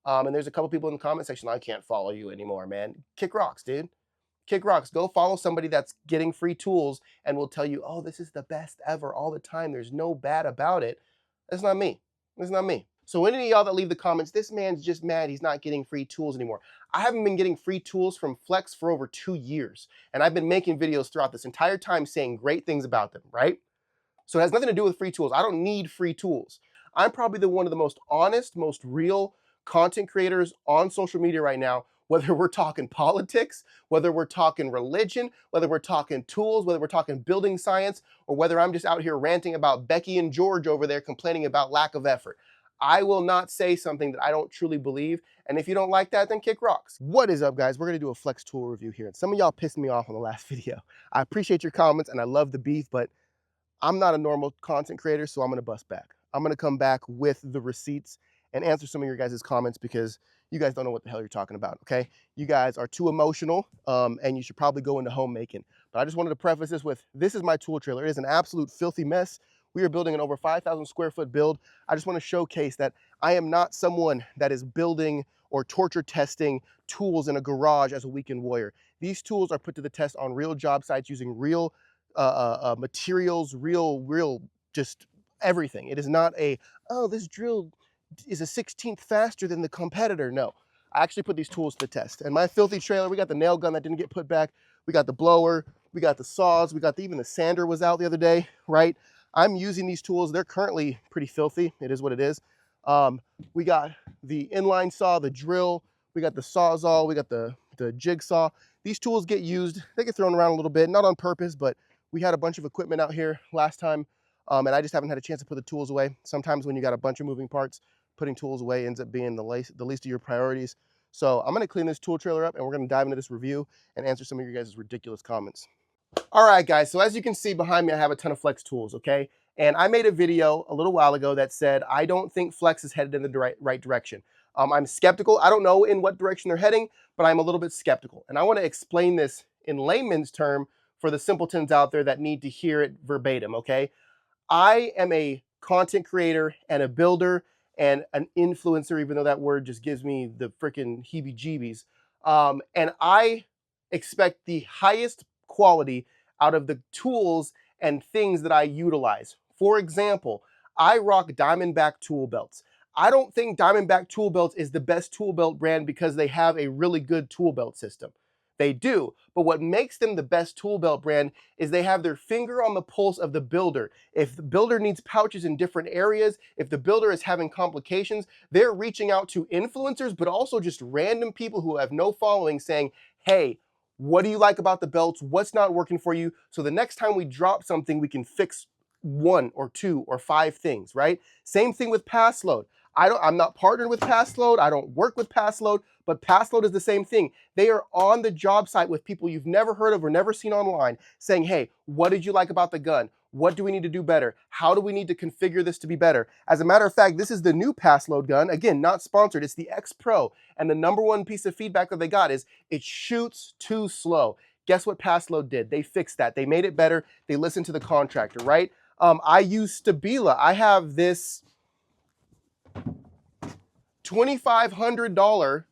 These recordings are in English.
And there's a couple people in the comment section, I can't follow you anymore, man. Kick rocks, dude. Kick rocks. Go follow somebody that's getting free tools and will tell you, oh, this is the best ever all the time. There's no bad about it. That's not me. That's not me. So any of y'all that leave the comments, this man's just mad he's not getting free tools anymore. I haven't been getting free tools from Flex for over 2 years. And I've been making videos throughout this entire time saying great things about them, right? So it has nothing to do with free tools. I don't need free tools. I'm probably the one of the most honest, most real content creators on social media right now, whether we're talking politics, whether we're talking religion, whether we're talking tools, whether we're talking building science, or whether I'm just out here ranting about Becky and George over there complaining about lack of effort. I will not say something that I don't truly believe. And if you don't like that, then kick rocks. What is up, guys? We're going to do a Flex tool review here. And some of y'all pissed me off on the last video. I appreciate your comments and I love the beef, but I'm not a normal content creator, so I'm going to bust back. I'm going to come back with the receipts and answer some of your guys' comments because you guys don't know what the hell you're talking about, okay? You guys are too emotional, and you should probably go into homemaking. But I just wanted to preface this is my tool trailer. It is an absolute filthy mess. We are building an over 5,000 square foot build. I just want to showcase that I am not someone that is building or torture testing tools in a garage as a weekend warrior. These tools are put to the test on real job sites using real materials, real, just everything. It is not a, oh, this drill is a 16th faster than the competitor. No, I actually put these tools to the test. And my filthy trailer, we got the nail gun that didn't get put back. We got the blower, we got the saws, we got even the sander was out the other day, right? I'm using these tools. They're currently pretty filthy. It is what it is. We got the inline saw, the drill, we got the sawzall, we got the jigsaw. These tools get used, they get thrown around a little bit, not on purpose, but we had a bunch of equipment out here last time, and I just haven't had a chance to put the tools away. Sometimes when you got a bunch of moving parts, putting tools away ends up being the least of your priorities. So I'm going to clean this tool trailer up, and we're going to dive into this review and answer some of your guys' ridiculous comments. All right, guys, so as you can see behind me, I have a ton of Flex tools, okay? And I made a video a little while ago that said, I don't think Flex is headed in the right direction. I'm skeptical. I don't know in what direction they're heading, but I'm a little bit skeptical. And I want to explain this in layman's term for the simpletons out there that need to hear it verbatim, okay? I am a content creator and a builder and an influencer, even though that word just gives me the freaking heebie-jeebies. And I expect the highest quality out of the tools and things that I utilize. For example, I rock Diamondback tool belts. I don't think Diamondback tool belts is the best tool belt brand because they have a really good tool belt system. They do, but what makes them the best tool belt brand is they have their finger on the pulse of the builder. If the builder needs pouches in different areas, if the builder is having complications, they're reaching out to influencers, but also just random people who have no following saying, hey, what do you like about the belts? What's not working for you? So the next time we drop something, we can fix 1 or 2 or 5 things, right? Same thing with pass load. I'm not partnered with pass load. I don't work with pass load, but pass load is the same thing. They are on the job site with people you've never heard of or never seen online saying, hey, what did you like about the gun? What do we need to do better? How do we need to configure this to be better? As a matter of fact, this is the new pass load gun. Again, not sponsored. It's the X Pro. And the #1 piece of feedback that they got is it shoots too slow. Guess what pass load did? They fixed that. They made it better. They listened to the contractor, right? I use Stabila. I have this $2,500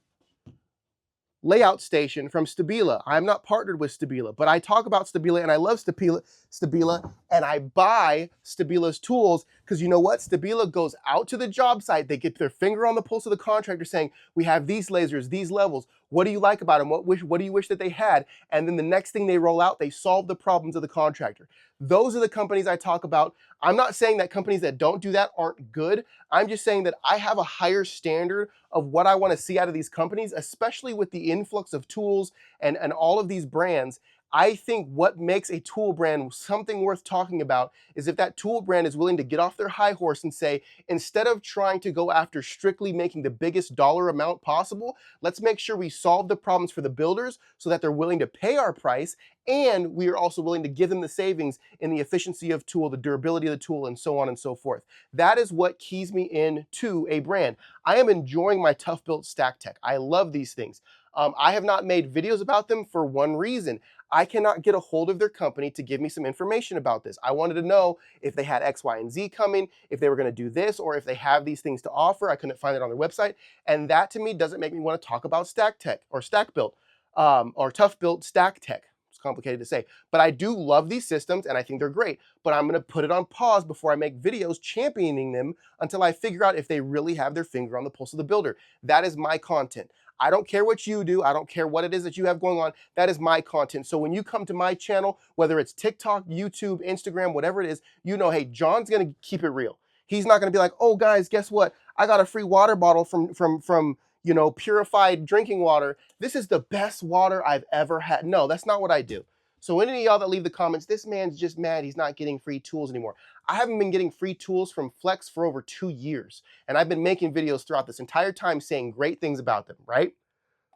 layout station from Stabila. I'm not partnered with Stabila, but I talk about Stabila and I love Stabila, and I buy Stabila's tools because you know what? Stabila goes out to the job site. They get their finger on the pulse of the contractor saying, we have these lasers, these levels. What do you like about them? What do you wish that they had? And then the next thing they roll out, they solve the problems of the contractor. Those are the companies I talk about. I'm not saying that companies that don't do that aren't good. I'm just saying that I have a higher standard of what I want to see out of these companies, especially with the influx of tools and all of these brands. I think what makes a tool brand something worth talking about is if that tool brand is willing to get off their high horse and say, instead of trying to go after strictly making the biggest dollar amount possible, let's make sure we solve the problems for the builders so that they're willing to pay our price, and we are also willing to give them the savings in the efficiency of tool, the durability of the tool, and so on and so forth. That is what keys me into a brand. I am enjoying my Tough Built Stack Tech. I love these things. I have not made videos about them for one reason. I cannot get a hold of their company to give me some information about this. I wanted to know if they had X, Y, and Z coming, if they were going to do this, or if they have these things to offer. I couldn't find it on their website. And that to me doesn't make me want to talk about Stack Tech or Stack Build or Tough Built Stack Tech. It's complicated to say, but I do love these systems and I think they're great, but I'm going to put it on pause before I make videos championing them until I figure out if they really have their finger on the pulse of the builder. That is my content. I don't care what you do. I don't care what it is that you have going on. That is my content. So when you come to my channel, whether it's TikTok, YouTube, Instagram, whatever it is, you know, hey, John's going to keep it real. He's not going to be like, oh, guys, guess what? I got a free water bottle from you know, purified drinking water. This is the best water I've ever had. No, that's not what I do. So any of y'all that leave the comments, this man's just mad he's not getting free tools anymore. I haven't been getting free tools from Flex for over 2 years. And I've been making videos throughout this entire time saying great things about them, right?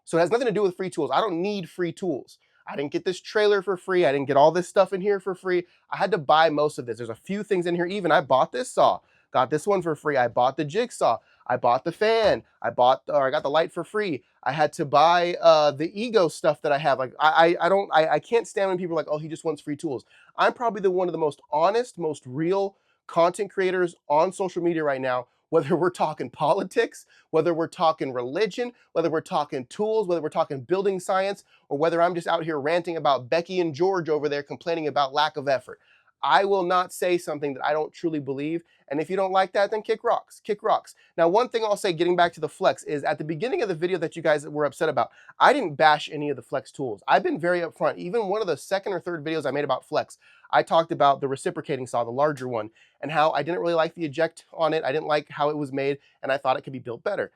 So it has nothing to do with free tools. I don't need free tools. I didn't get this trailer for free. I didn't get all this stuff in here for free. I had to buy most of this. There's a few things in here. Even I bought this saw, got this one for free. I bought the jigsaw. I bought the fan. I got the light for free. I had to buy the ego stuff that I have. Like I can't stand when people are like, oh, he just wants free tools. I'm probably one of the most honest, most real content creators on social media right now, whether we're talking politics, whether we're talking religion, whether we're talking tools, whether we're talking building science, or whether I'm just out here ranting about Becky and George over there complaining about lack of effort. I will not say something that I don't truly believe. And if you don't like that, then kick rocks, kick rocks. Now, one thing I'll say, getting back to the Flex, is at the beginning of the video that you guys were upset about, I didn't bash any of the Flex tools. I've been very upfront. Even one of the second or third videos I made about Flex, I talked about the reciprocating saw, the larger one, and how I didn't really like the eject on it. I didn't like how it was made, and I thought it could be built better.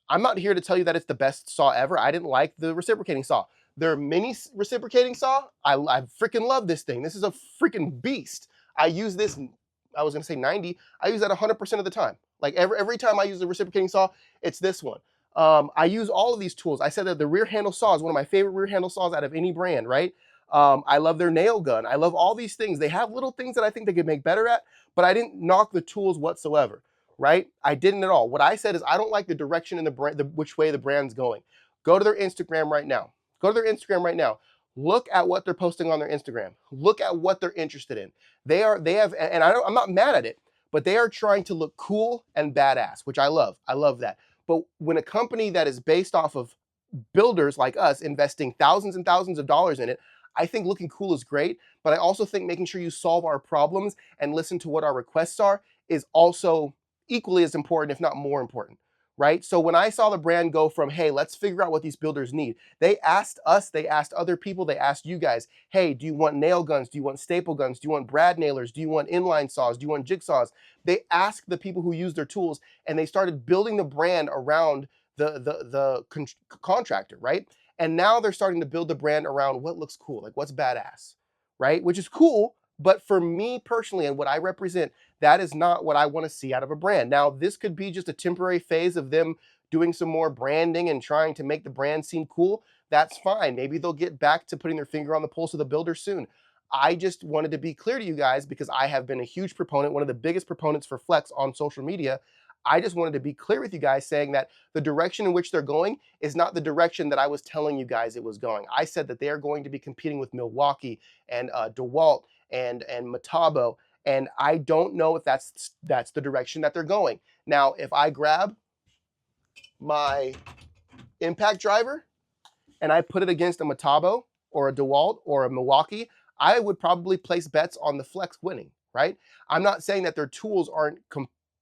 I'm not here to tell you that it's the best saw ever. I didn't like the reciprocating saw. Their mini reciprocating saw, I freaking love this thing. This is a freaking beast. I use this, I was gonna say 90, I use that 100% of the time. Like every time I use the reciprocating saw, it's this one. I use all of these tools. I said that the rear handle saw is one of my favorite rear handle saws out of any brand, right? I love their nail gun. I love all these things. They have little things that I think they could make better at, but I didn't knock the tools whatsoever, right? I didn't at all. What I said is I don't like the direction and the brand, which way the brand's going. Go to their Instagram right now. Go to their Instagram right now. Look at what they're posting on their Instagram. Look at what they're interested in. They have, and I'm not mad at it, but they are trying to look cool and badass, which I love. I love that. But when a company that is based off of builders like us investing thousands and thousands of dollars in it, I think looking cool is great, but I also think making sure you solve our problems and listen to what our requests are is also equally as important, if not more important, right? So when I saw the brand go from, hey, let's figure out what these builders need, they asked us, they asked other people, they asked you guys, hey, do you want nail guns? Do you want staple guns? Do you want brad nailers? Do you want inline saws? Do you want jigsaws? They asked the people who use their tools, and they started building the brand around the contractor, right? And now they're starting to build the brand around what looks cool, like what's badass, right? Which is cool, but for me personally and what I represent, that is not what I want to see out of a brand. Now, this could be just a temporary phase of them doing some more branding and trying to make the brand seem cool. That's fine. Maybe they'll get back to putting their finger on the pulse of the builder soon. I just wanted to be clear to you guys because I have been a huge proponent, one of the biggest proponents for Flex on social media. I just wanted to be clear with you guys saying that the direction in which they're going is not the direction that I was telling you guys it was going. I said that they are going to be competing with Milwaukee and DeWalt and Metabo, and I don't know if that's the direction that they're going. Now, if I grab my impact driver and I put it against a Metabo or a DeWalt or a Milwaukee, I would probably place bets on the Flex winning, right? I'm not saying that their tools aren't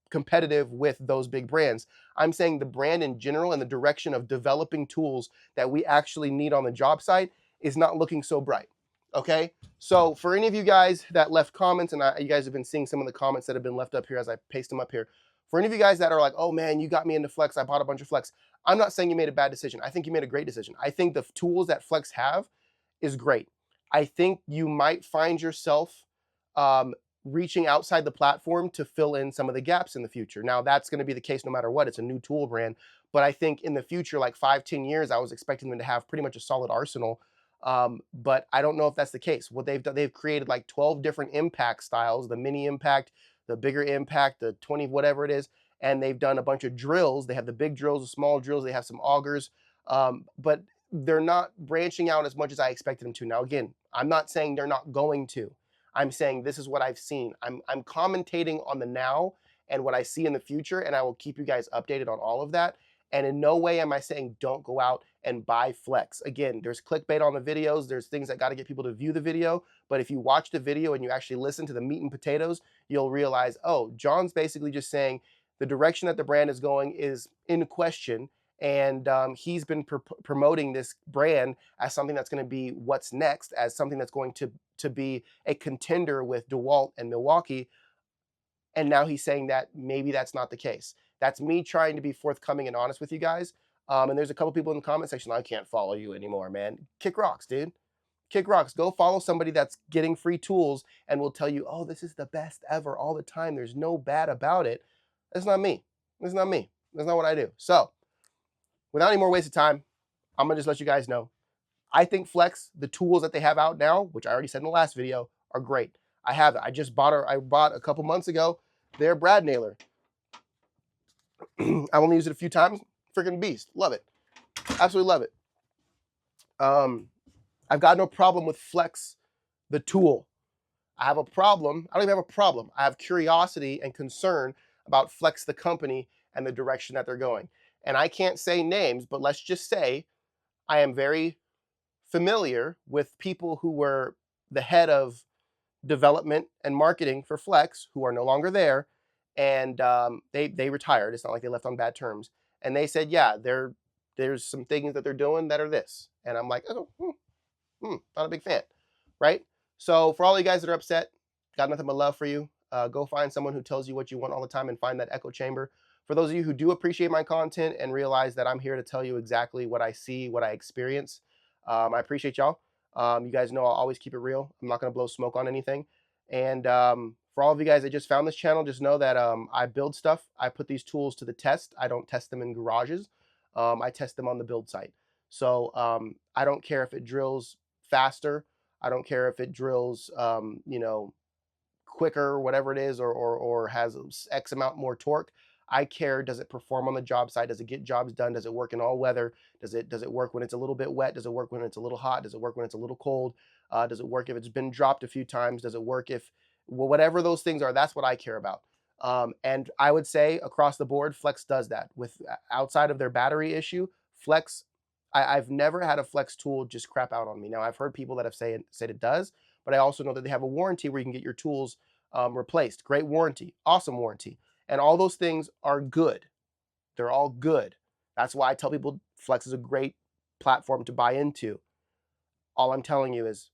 competitive with those big brands. I'm saying the brand in general and the direction of developing tools that we actually need on the job site is not looking so bright. Okay, so for any of you guys that left comments, and you guys have been seeing some of the comments that have been left up here as I paste them up here. For any of you guys that are like, oh man, you got me into Flex, I bought a bunch of Flex. I'm not saying you made a bad decision. I think you made a great decision. I think the tools that Flex have is great. I think you might find yourself reaching outside the platform to fill in some of the gaps in the future. Now, that's going to be the case no matter what. It's a new tool brand. But I think in the future, like 5-10 years, I was expecting them to have pretty much a solid arsenal. But I don't know if that's the case. What they've done, they've created like 12 different impact styles, the mini impact, the bigger impact, the 20, whatever it is. And they've done a bunch of drills. They have the big drills, the small drills. They have some augers. But they're not branching out as much as I expected them to. Now, again, I'm not saying they're not going to. I'm saying this is what I've seen. I'm commentating on the now and what I see in the future, and I will keep you guys updated on all of that. And in no way am I saying don't go out and buy Flex. Again, there's clickbait on the videos. There's things that got to get people to view the video. But if you watch the video and you actually listen to the meat and potatoes, you'll realize, oh, John's basically just saying the direction that the brand is going is in question, and he's been promoting this brand as something that's going to be what's next, as something that's going to be a contender with DeWalt and Milwaukee. And now he's saying that maybe that's not the case. That's me trying to be forthcoming and honest with you guys. And there's a couple people in the comment section, I can't follow you anymore, man. Kick rocks, dude. Kick rocks. Go follow somebody that's getting free tools and will tell you, oh, this is the best ever all the time. There's no bad about it. That's not me. That's not me. That's not what I do. So without any more waste of time, I'm going to just let you guys know. I think Flex, the tools that they have out now, which I already said in the last video, are great. I have it. I bought a couple months ago their Brad nailer. I've only used it a few times. Freaking beast. Love it. Absolutely love it. I've got no problem with Flex, the tool. I have a problem. I don't even have a problem. I have curiosity and concern about Flex, the company, and the direction that they're going. And I can't say names, but let's just say I am very familiar with people who were the head of development and marketing for Flex, who are no longer there, and they retired. It's not like they left on bad terms. And they said, yeah, there's some things that they're doing that are this. And I'm like, oh, not a big fan, right? So for all you guys that are upset, got nothing but love for you. Go find someone who tells you what you want all the time and find that echo chamber. For those of you who do appreciate my content and realize that I'm here to tell you exactly what I see, what I experience, I appreciate y'all. You guys know I'll always keep it real. I'm not going to blow smoke on anything. And for all of you guys that just found this channel, just know that I build stuff. I put these tools to the test. I don't test them in garages. I test them on the build site. So I don't care if it drills faster. I don't care if it drills, quicker, whatever it is, or has X amount more torque. I care, does it perform on the job site? Does it get jobs done? Does it work in all weather? Does it work when it's a little bit wet? Does it work when it's a little hot? Does it work when it's a little cold? Does it work if it's been dropped a few times? Does it work if, well, whatever those things are, that's what I care about. And I would say across the board, Flex does that. With outside of their battery issue, Flex, I've never had a Flex tool just crap out on me. Now, I've heard people that have said it does, but I also know that they have a warranty where you can get your tools replaced. Great warranty, awesome warranty. And all those things are good. They're all good. That's why I tell people Flex is a great platform to buy into. All I'm telling you is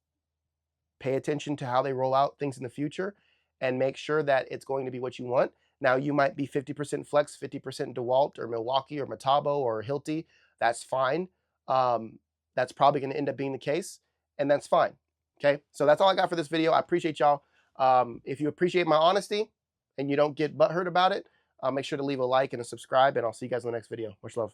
pay attention to how they roll out things in the future and make sure that it's going to be what you want. Now, you might be 50% Flex, 50% DeWalt or Milwaukee or Metabo or Hilti. That's fine. That's probably going to end up being the case, and that's fine. Okay, so that's all I got for this video. I appreciate y'all. If you appreciate my honesty and you don't get butthurt about it, make sure to leave a like and a subscribe, and I'll see you guys in the next video. Much love.